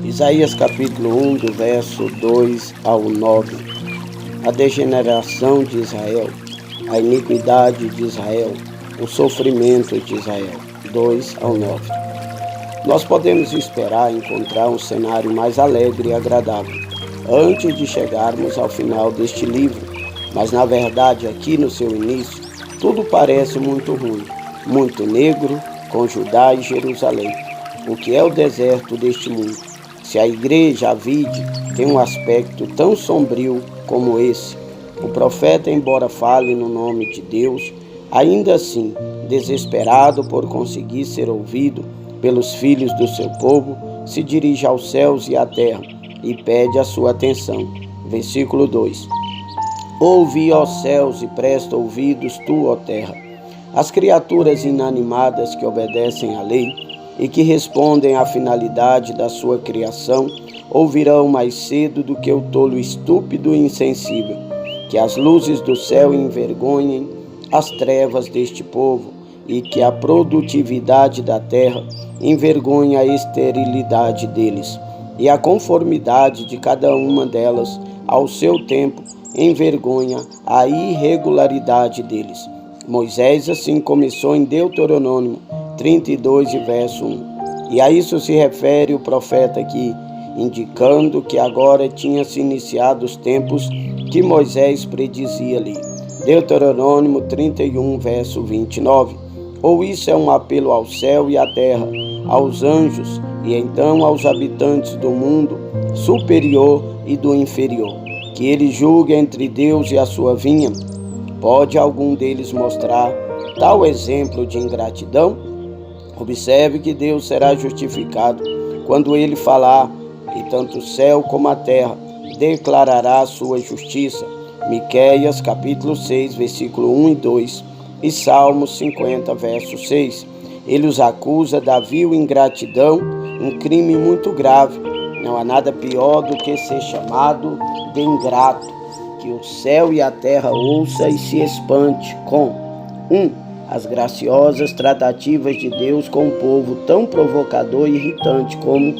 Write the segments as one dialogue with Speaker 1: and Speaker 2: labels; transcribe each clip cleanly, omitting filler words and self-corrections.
Speaker 1: Isaías capítulo 1, do verso 2 ao 9. A degeneração de Israel, a iniquidade de Israel, o sofrimento de Israel. 2 ao 9. Nós podemos esperar encontrar um cenário mais alegre e agradável antes de chegarmos ao final deste livro, mas na verdade aqui no seu início tudo parece muito ruim, muito negro com Judá e Jerusalém. O que é o deserto deste mundo? Se a igreja, a vide, tem um aspecto tão sombrio como esse, o profeta, embora fale no nome de Deus, ainda assim, desesperado por conseguir ser ouvido pelos filhos do seu povo, se dirige aos céus e à terra e pede a sua atenção. Versículo 2. Ouve, ó céus, e presta ouvidos tu, ó terra. As criaturas inanimadas que obedecem à lei e que respondem à finalidade da sua criação, ouvirão mais cedo do que o tolo estúpido e insensível, que as luzes do céu envergonhem as trevas deste povo e que a produtividade da terra envergonhe a esterilidade deles, e a conformidade de cada uma delas ao seu tempo envergonha a irregularidade deles. Moisés assim começou em Deuteronômio 32 e verso 1. E a isso se refere o profeta aqui, indicando que agora tinha se iniciado os tempos que Moisés predizia ali. Deuteronômio 31, verso 29. Ou isso é um apelo ao céu e à terra, aos anjos e então aos habitantes do mundo superior e do inferior, que ele julgue entre Deus e a sua vinha? Pode algum deles mostrar tal exemplo de ingratidão? Observe que Deus será justificado quando ele falar, e tanto o céu como a terra declarará a sua justiça. Miqueias capítulo 6, versículo 1 e 2 e Salmos 50, verso 6. Ele os acusa da vil ingratidão, um crime muito grave. Não há nada pior do que ser chamado de ingrato. Que o céu e a terra ouça e se espante com 1. As graciosas tratativas de Deus com um povo tão provocador e irritante como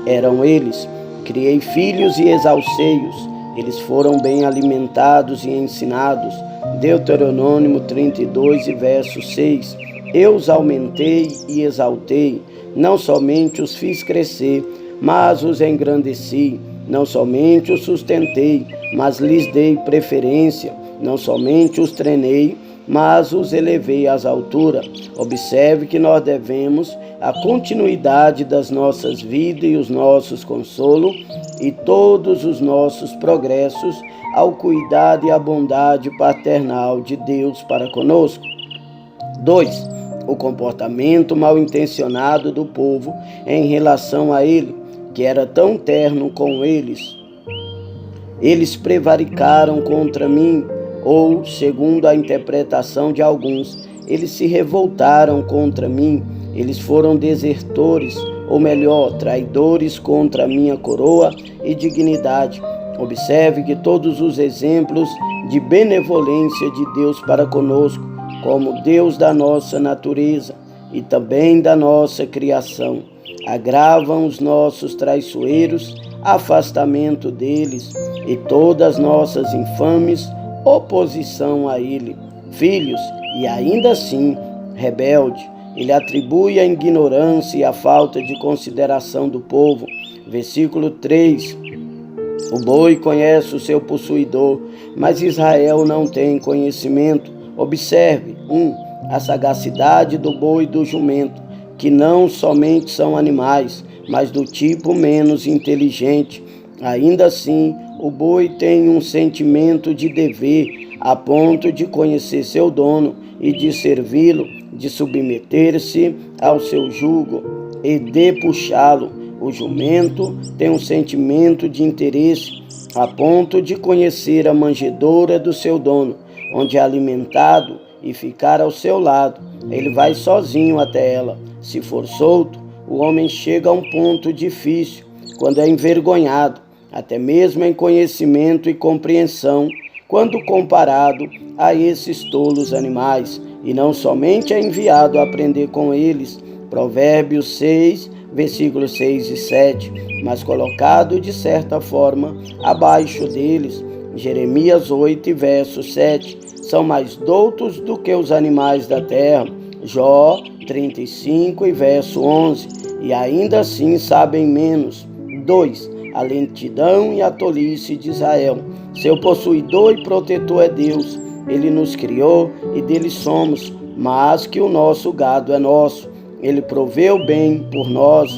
Speaker 1: eram eles. Criei filhos e exalcei-os. Eles foram bem alimentados e ensinados. Deuteronômio 32 e verso 6. Eu os aumentei e exaltei. Não somente os fiz crescer, mas os engrandeci. Não somente os sustentei, mas lhes dei preferência. Não somente os treinei, mas os elevei às alturas. Observe que nós devemos a continuidade das nossas vidas e os nossos consolos e todos os nossos progressos ao cuidado e à bondade paternal de Deus para conosco. 2. O comportamento mal intencionado do povo em relação a ele, que era tão terno com eles. Eles prevaricaram contra mim, ou, segundo a interpretação de alguns, eles se revoltaram contra mim, eles foram desertores, ou melhor, traidores contra a minha coroa e dignidade. Observe que todos os exemplos de benevolência de Deus para conosco, como Deus da nossa natureza e também da nossa criação, agravam os nossos traiçoeiros, afastamento deles e todas as nossas infames oposição a ele. Filhos, e ainda assim rebelde, ele atribui a ignorância e a falta de consideração do povo. Versículo 3. O boi conhece o seu possuidor, mas Israel não tem conhecimento. Observe, 1. A sagacidade do boi e do jumento, que não somente são animais, mas do tipo menos inteligente. Ainda assim, o boi tem um sentimento de dever, a ponto de conhecer seu dono e de servi-lo, de submeter-se ao seu jugo e de puxá-lo. O jumento tem um sentimento de interesse, a ponto de conhecer a manjedoura do seu dono, onde é alimentado e ficar ao seu lado. Ele vai sozinho até ela. Se for solto, o homem chega a um ponto difícil, quando é envergonhado, até mesmo em conhecimento e compreensão, quando comparado a esses tolos animais, e não somente é enviado a aprender com eles. Provérbios 6, versículos 6 e 7, mas colocado de certa forma abaixo deles. Jeremias 8, verso 7, são mais doutos do que os animais da terra. Jó 35 e verso 11, e ainda assim sabem menos. 2. A lentidão e a tolice de Israel. Seu possuidor e protetor é Deus. Ele nos criou e dele somos, mas que o nosso gado é nosso. Ele proveu bem por nós.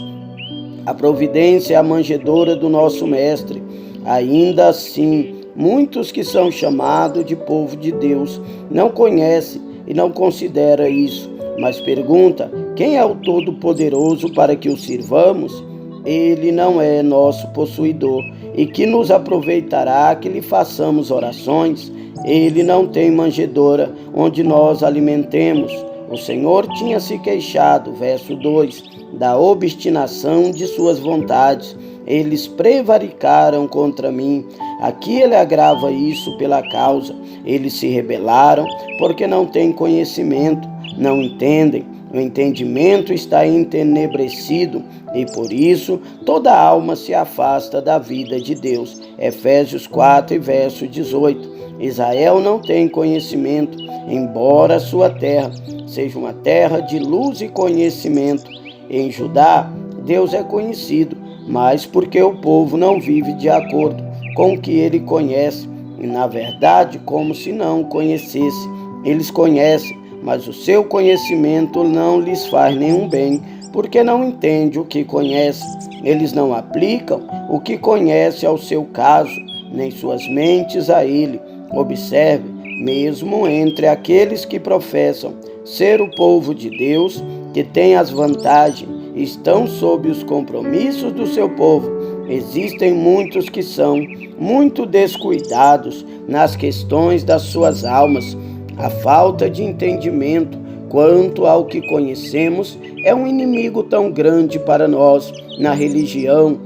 Speaker 1: A providência é a manjedoura do nosso mestre. Ainda assim, muitos que são chamados de povo de Deus não conhecem e não consideram isso, mas pergunta: quem é o Todo-Poderoso para que o sirvamos? Ele não é nosso possuidor e que nos aproveitará que lhe façamos orações. Ele não tem manjedoura onde nós alimentemos. O Senhor tinha se queixado, verso 2, da obstinação de suas vontades. Eles prevaricaram contra mim. Aqui ele agrava isso pela causa. Eles se rebelaram porque não têm conhecimento, não entendem. O entendimento está entenebrecido e por isso toda alma se afasta da vida de Deus. Efésios 4 e verso 18. Israel não tem conhecimento, embora sua terra seja uma terra de luz e conhecimento. Em Judá, Deus é conhecido, mas porque o povo não vive de acordo com o que ele conhece, e na verdade como se não o conhecesse. Eles conhecem, mas o seu conhecimento não lhes faz nenhum bem, porque não entende o que conhece. Eles não aplicam o que conhece ao seu caso, nem suas mentes a ele. Observe, mesmo entre aqueles que professam ser o povo de Deus, que tem as vantagens, estão sob os compromissos do seu povo, existem muitos que são muito descuidados nas questões das suas almas. A falta de entendimento quanto ao que conhecemos é um inimigo tão grande para nós na religião,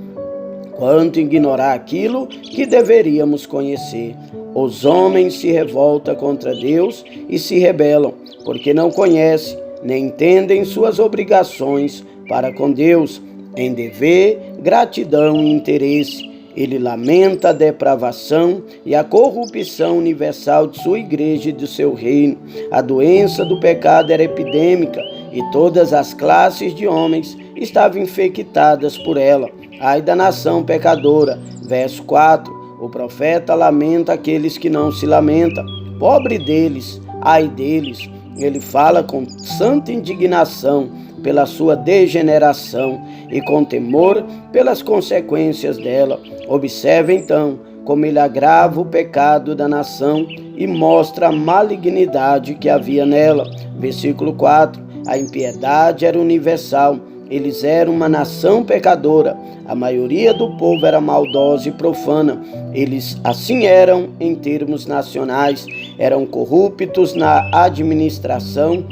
Speaker 1: quanto ignorar aquilo que deveríamos conhecer. Os homens se revoltam contra Deus e se rebelam, porque não conhecem, nem entendem suas obrigações para com Deus, em dever, gratidão e interesse. Ele lamenta a depravação e a corrupção universal de sua igreja e de seu reino. A doença do pecado era epidêmica e todas as classes de homens estavam infectadas por ela. Ai da nação pecadora. Verso 4. O profeta lamenta aqueles que não se lamentam. Pobre deles, ai deles. Ele fala com santa indignação pela sua degeneração e com temor pelas consequências dela. Observe então como ele agrava o pecado da nação e mostra a malignidade que havia nela. Versículo 4. A impiedade era universal. Eles eram uma nação pecadora. A maioria do povo era maldosa e profana. Eles assim eram em termos nacionais. Eram corruptos na administração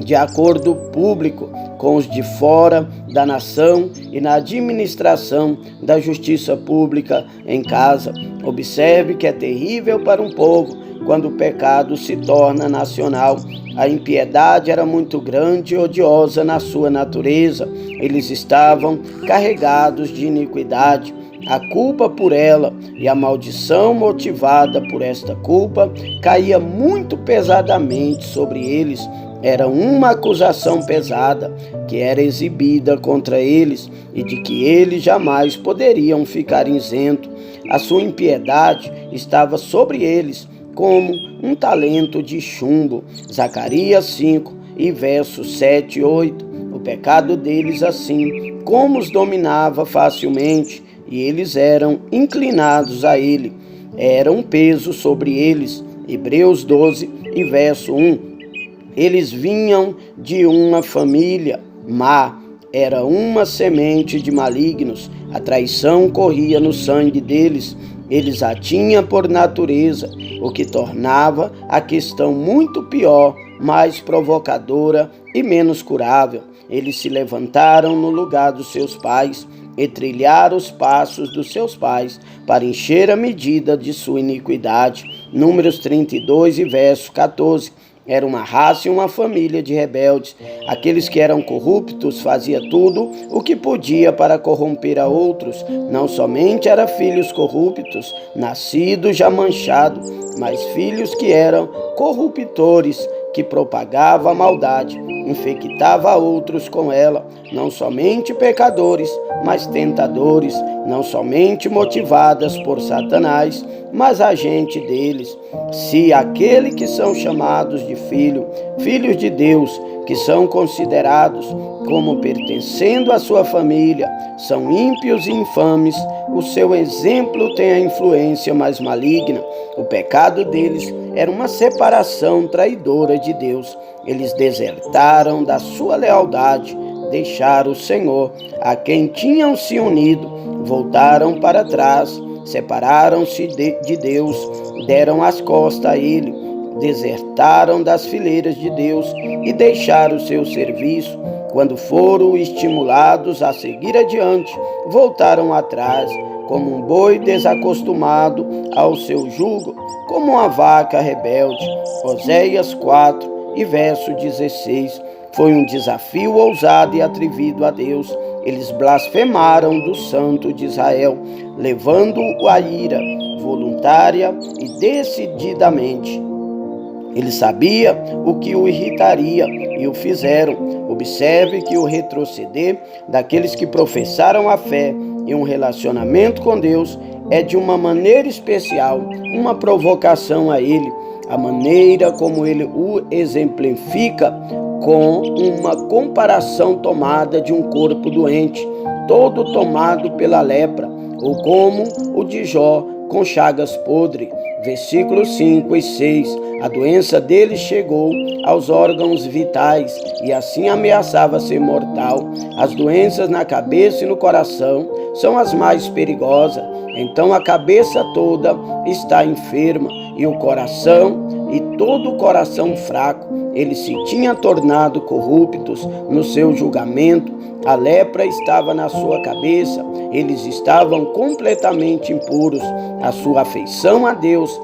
Speaker 1: de acordo público com os de fora da nação e na administração da justiça pública em casa. Observe que é terrível para um povo quando o pecado se torna nacional. A impiedade era muito grande e odiosa na sua natureza. Eles estavam carregados de iniquidade. A culpa por ela e a maldição motivada por esta culpa caía muito pesadamente sobre eles. Era uma acusação pesada que era exibida contra eles e de que eles jamais poderiam ficar isentos. A sua impiedade estava sobre eles como um talento de chumbo. Zacarias 5 e versos 7 e 8. O pecado deles assim como os dominava facilmente e eles eram inclinados a ele. Era um peso sobre eles. Hebreus 12 e verso 1. Eles vinham de uma família má, era uma semente de malignos, a traição corria no sangue deles, eles a tinham por natureza, o que tornava a questão muito pior, mais provocadora e menos curável. Eles se levantaram no lugar dos seus pais e trilharam os passos dos seus pais para encher a medida de sua iniquidade. Números 32 e verso 14. era uma raça e uma família de rebeldes. Aqueles que eram corruptos faziam tudo o que podia para corromper a outros. Não somente eram filhos corruptos, nascidos já manchados, mas filhos que eram corruptores, que propagava a maldade, infectava outros com ela, não somente pecadores, mas tentadores, não somente motivadas por Satanás, mas agente deles. Se aquele que são chamados de filhos de Deus, que são considerados como pertencendo à sua família, são ímpios e infames, o seu exemplo tem a influência mais maligna. O pecado deles era uma separação traidora de Deus. Eles desertaram da sua lealdade, deixaram o Senhor, a quem tinham se unido, voltaram para trás, separaram-se de Deus, deram as costas a Ele, desertaram das fileiras de Deus e deixaram o seu serviço. Quando foram estimulados a seguir adiante, voltaram atrás, como um boi desacostumado ao seu jugo, como uma vaca rebelde. Oséias 4 e verso 16. Foi um desafio ousado e atrevido a Deus. Eles blasfemaram do Santo de Israel, levando-o à ira voluntária e decididamente. Ele sabia o que o irritaria e o fizeram. Observe que o retroceder daqueles que professaram a fé e um relacionamento com Deus é de uma maneira especial, uma provocação a Ele. A maneira como Ele o exemplifica com uma comparação tomada de um corpo doente, todo tomado pela lepra, ou como o de Jó com chagas podres. Versículos 5 e 6. A doença dele chegou aos órgãos vitais e assim ameaçava ser mortal. As doenças na cabeça e no coração são as mais perigosas. Então a cabeça toda está enferma e o coração, e todo o coração fraco. Eles se tinham tornado corruptos no seu julgamento. A lepra estava na sua cabeça. Eles estavam completamente impuros. A sua afeição a Deus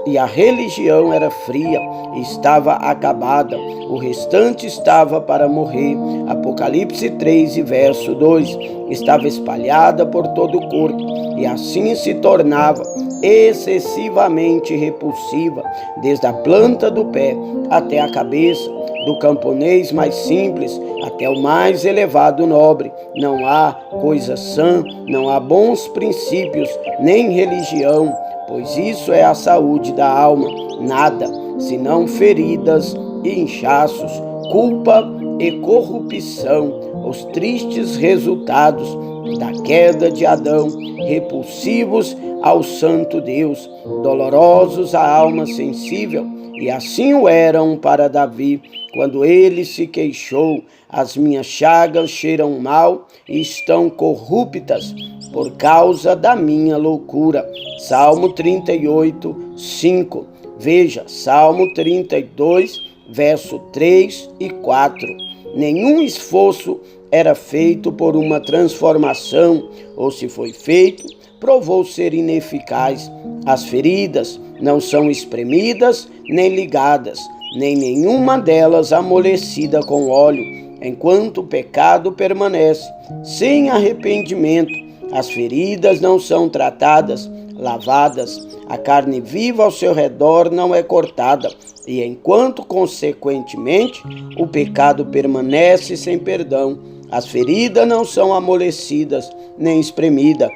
Speaker 1: e a religião era fria, estava acabada. O restante estava para morrer. Apocalipse 3 e verso 2. Estava espalhada por todo o corpo e assim se tornava excessivamente repulsiva, desde a planta do pé até a cabeça, do camponês mais simples até o mais elevado nobre. Não há coisa sã, não há bons princípios, nem religião, pois isso é a saúde da alma. Nada, senão feridas e inchaços, culpa e corrupção, os tristes resultados da queda de Adão, repulsivos ao santo Deus, dolorosos à alma sensível, e assim o eram para Davi, quando ele se queixou: as minhas chagas cheiram mal e estão corruptas por causa da minha loucura. Salmo 38, 5. Veja, Salmo 32, verso 3 e 4. Nenhum esforço era feito por uma transformação, ou se foi feito, provou ser ineficaz. As feridas não são espremidas nem ligadas, nem nenhuma delas amolecida com óleo, enquanto o pecado permanece sem arrependimento. As feridas não são tratadas, lavadas, a carne viva ao seu redor não é cortada, e enquanto, consequentemente, o pecado permanece sem perdão. As feridas não são amolecidas nem espremidas,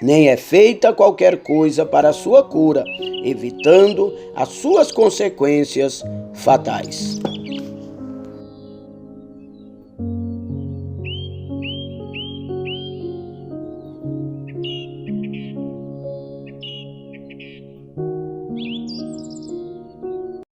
Speaker 1: nem é feita qualquer coisa para a sua cura, evitando as suas consequências fatais.